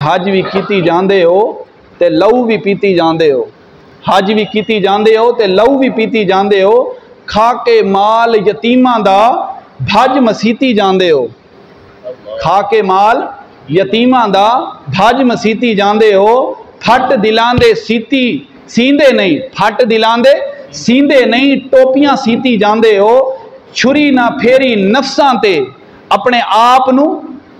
हज भी कीती जांदे हो ते लहू भी पीती जांदे हो। हज भी कीती जांदे हो ते लहू भी पीती जांदे हो। खा के माल यतीमां दा भज मसीती जांदे हो। खा के माल यतीमां दा भज मसीती जांदे हो। फट दिलां दे सीती सींदे नहीं, फट दिलां दे सींदे नहीं, टोपियां सीती जांदे हो। छुरी ना फेरी नफ्सां ते, अपने आप नू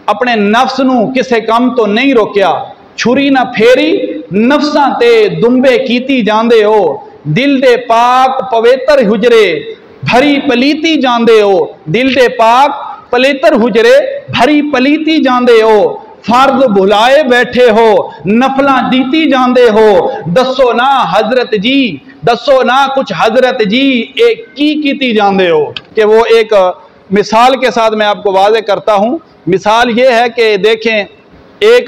अपने नफ्स नू किसे काम तो नहीं रोकिया। छुरी ना फेरी नफ्सां ते दुंबे कीती जांदे हो। दिल दे पाक पवित्र हुजरे भरी पलीती जांदे हो। दिल दे पाक पवित्र हुजरे भरी पलीती जांदे हो। फर्ज भुलाए बैठे हो, नफलां दीती जांदे हो। दसो ना हजरत जी, दसो ना कुछ हजरत जी, एक की कीती जांदे हो। कि वो एक मिसाल के साथ मैं आपको वाज़े करता हूं। मिसाल ये है कि देखें, एक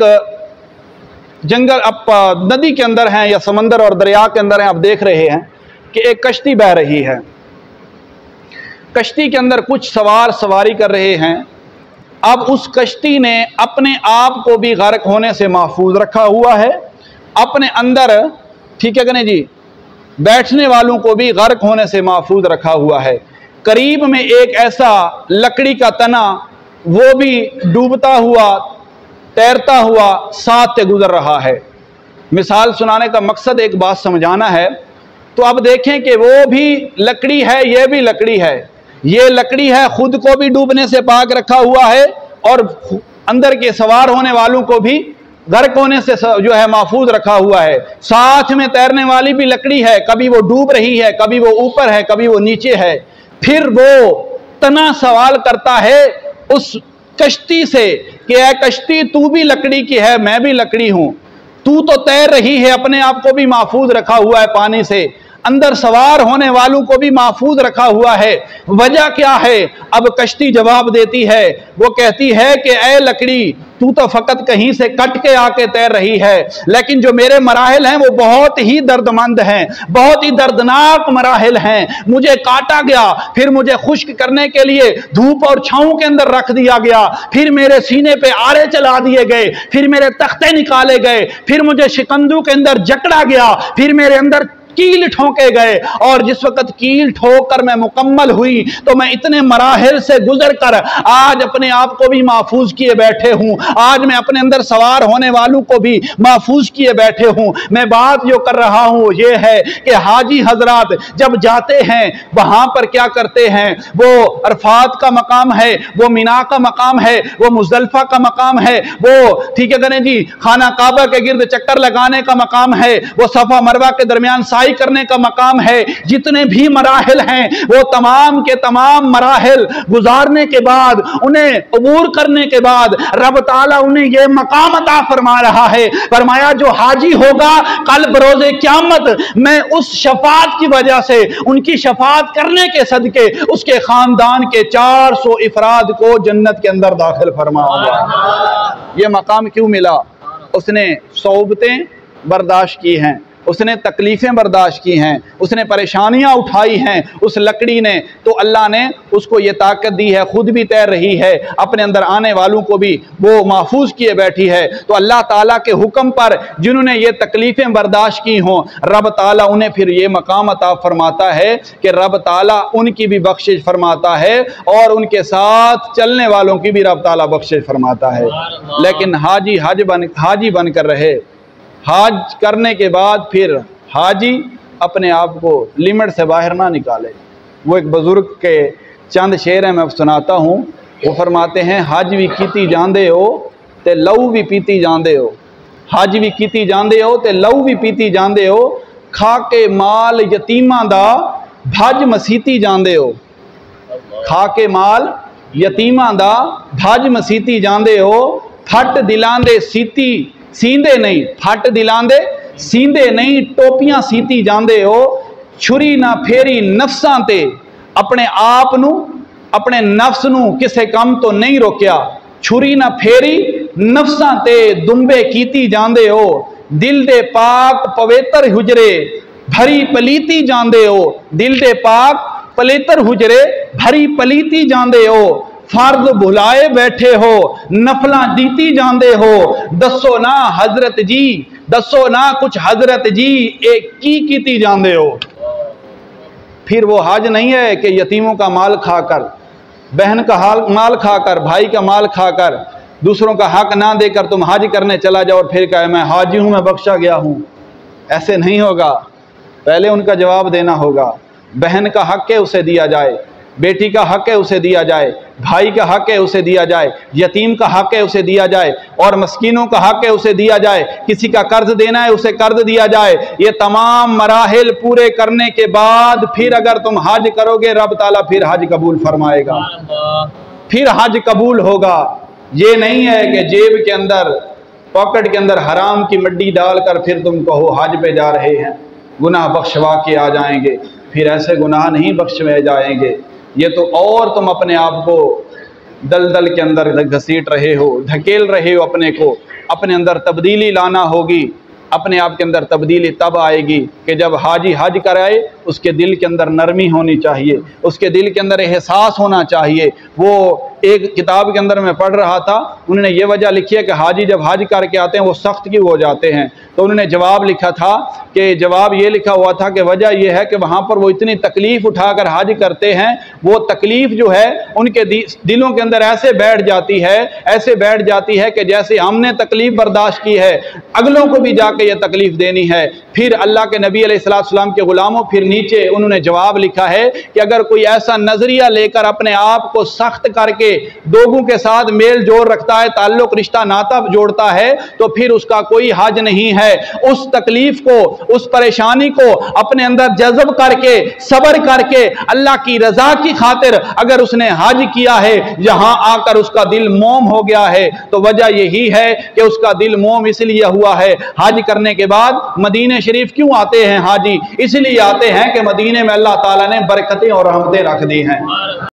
जंगल आप नदी के अंदर हैं या समंदर और दरिया के अंदर हैं, आप देख रहे हैं कि एक कश्ती बह रही है। कश्ती के अंदर कुछ सवार सवारी कर रहे हैं। अब उस कश्ती ने अपने आप को भी गर्क होने से महफूज रखा हुआ है, अपने अंदर, ठीक है कि नहीं जी, बैठने वालों को भी गर्क होने से महफूज रखा हुआ है। करीब में एक ऐसा लकड़ी का तना, वो भी डूबता हुआ तैरता हुआ साथ से गुजर रहा है। मिसाल सुनाने का मकसद एक बात समझाना है। तो अब देखें कि वो भी लकड़ी है, ये भी लकड़ी है। ये लकड़ी है, खुद को भी डूबने से पाक रखा हुआ है और अंदर के सवार होने वालों को भी गर्क होने से जो है महफूज रखा हुआ है। साथ में तैरने वाली भी लकड़ी है, कभी वो डूब रही है, कभी वो ऊपर है, कभी वो नीचे है। फिर वो तना सवाल करता है उस कश्ती से कि ऐ कश्ती, तू भी लकड़ी की है, मैं भी लकड़ी हूं। तू तो तैर रही है, अपने आप को भी महफूज रखा हुआ है पानी से, अंदर सवार होने वालों को भी महफूज रखा हुआ है। वजह क्या है? अब कश्ती जवाब देती है, वो कहती है कि ऐ लकड़ी, तू तो फकत कहीं से कट के आके तैर रही है, लेकिन जो मेरे मराहिल हैं वो बहुत ही दर्दमंद हैं, बहुत ही दर्दनाक मराहिल हैं। मुझे काटा गया, फिर मुझे खुश्क करने के लिए धूप और छांव के अंदर रख दिया गया, फिर मेरे सीने पे आरे चला दिए गए, फिर मेरे तख्ते निकाले गए, फिर मुझे शिकंदू के अंदर जकड़ा गया, फिर मेरे अंदर कील ठोके गए। और जिस वक्त कील ठोक कर मैं मुकम्मल हुई तो मैं इतने मराहिल से गुजर कर आज अपने आप को भी महफूज किए बैठे हूं। आज मैं अपने अंदर सवार होने वालों को भी महफूज किए बैठे हूं। मैं बात जो कर रहा हूं ये है कि हाजी हजरात जब जाते हैं वहां पर क्या करते हैं, वो अरफात का मकाम है, वो मिना का मकाम है, वो मुजदलिफा का मकाम है, वो ठीक है करें जी खाना काबा के गिर्द चक्कर लगाने का मकाम है, वो सफा मरवा के दरमियान साई करने का मकाम है। जितने भी मराहिल हैं वो तमाम के तमाम मराहिल गुजारने के बाद, उन्हें अबूर करने के बाद रब ताला उन्हें यह मकाम अता फरमा रहा है। फरमाया जो हाजी होगा कल बरोज़े क़यामत मैं उस शफात की वजह से, उनकी शफात करने के सदके उसके खानदान के 400 इफराद को जन्नत के अंदर दाखिल फरमाऊंगा। यह मकाम क्यों मिला? उसने सौबतें बर्दाश्त की हैं, उसने तकलीफ़ें बर्दाश्त की हैं, उसने परेशानियां उठाई हैं उस लकड़ी ने, तो अल्लाह ने उसको ये ताकत दी है, खुद भी तैर रही है, अपने अंदर आने वालों को भी वो महफूज किए बैठी है। तो अल्लाह ताला के हुक्म पर जिन्होंने ये तकलीफ़ें बर्दाश्त की हों, रब ताला उन्हें फिर ये मकाम अता फरमाता है कि रब ताला उनकी भी बख्शिश फरमाता है और उनके साथ चलने वालों की भी रब ताला बख्शिश फरमाता है। लेकिन हाजी बन कर रहे, हाज करने के बाद फिर हाजी अपने आप को लिमिट से बाहर ना निकाले। वो एक बुजुर्ग के चंद शेर हैं, मैं सुनाता हूँ। वो फरमाते हैं, हज भी कीती जांदे हो ते लहू भी पीती जांदे हो। हज भी कीती जांदे हो ते लहू भी पीती जांदे हो। खा के माल यतीमां दा भज मसीती जांदे हो। खा के माल यतीमां दा भज मसीती जांदे हो। फट दिलां दे सीती सींदे नहीं, फट दिलां दे सींदे नहीं, टोपियां सीती जांदे हो। छुरी ना फेरी नफ्सां ते, अपने आप नू अपने नफ्स नू किसे काम तो नहीं रोकिया। छुरी ना फेरी नफ्सां ते दुंबे कीती जांदे हो। दिल दे पाक पवित्र हुजरे भरी पलीती जांदे हो। दिल दे पाक पवित्र हुजरे भरी पलीती जांदे हो। फर्ज भुलाए बैठे हो, नफला दीती जांदे हो। दसो ना हजरत जी, दसो ना कुछ हजरत जी, एक की जांदे हो। फिर वो हज नहीं है कि यतीमों का माल खाकर, बहन का माल खाकर, भाई का माल खाकर, दूसरों का हक ना देकर तुम हज करने चला जाओ और फिर कहे मैं हाजी हूं, मैं बख्शा गया हूं। ऐसे नहीं होगा। पहले उनका जवाब देना होगा। बहन का हक है उसे दिया जाए, बेटी का हक है उसे दिया जाए, भाई का हक है उसे दिया जाए, यतीम का हक है उसे दिया जाए, और मस्कीनों का हक है उसे दिया जाए। किसी का कर्ज देना है उसे कर्ज दिया जाए। ये तमाम मराहिल पूरे करने के बाद फिर अगर तुम हज करोगे, रब ताला फिर हज कबूल फरमाएगा, फिर हज कबूल होगा। ये नहीं है कि जेब के अंदर, पॉकेट के अंदर हराम की मड्डी डालकर फिर तुम कहो हज पे जा रहे हैं, गुनाह बख्शवा के आ जाएंगे। फिर ऐसे गुनाह नहीं बख्शवाए जाएंगे। ये तो और तुम अपने आप को दलदल के अंदर घसीट रहे हो, धकेल रहे हो अपने को। अपने अंदर तब्दीली लाना होगी। अपने आप के अंदर तब्दीली तब आएगी कि जब हाजी हज कराए, उसके दिल के अंदर नरमी होनी चाहिए, उसके दिल के अंदर एहसास होना चाहिए। वो एक किताब के अंदर मैं पढ़ रहा था, उन्होंने ये वजह लिखी है कि हाजी जब हज करके आते हैं वो सख्त क्यों हो जाते हैं। तो उन्होंने जवाब लिखा था कि जवाब ये लिखा हुआ था कि वजह यह है कि वहाँ पर वो इतनी तकलीफ़ उठाकर हज करते हैं, वो तकलीफ़ जो है उनके दिलों के अंदर ऐसे बैठ जाती है, ऐसे बैठ जाती है कि जैसे हमने तकलीफ़ बर्दाश्त की है, अगलों को भी जाके ये तकलीफ़ देनी है। फिर अल्लाह के नबी अलैहिस्सलाम के ग़ुलामों, फिर नीचे उन्होंने जवाब लिखा है कि अगर कोई ऐसा नज़रिया लेकर अपने आप को सख्त करके लोगों के साथ मेल जोड़ रखता है, ताल्लुक रिश्ता नाता जोड़ता है, तो फिर उसका कोई हज नहीं है। उस तकलीफ को, उस परेशानी को अपने अंदर जज्ब करके, सब्र करके, अल्लाह की रजा की खातिर अगर उसने हज किया है, यहां आकर उसका दिल मोम हो गया है, तो वजह यही है कि उसका दिल मोम इसलिए हुआ है। हज करने के बाद मदीने शरीफ क्यों आते हैं हाजी? इसलिए आते हैं कि मदीने में अल्लाह ताला ने बरकतें और रहमतें रख दी हैं।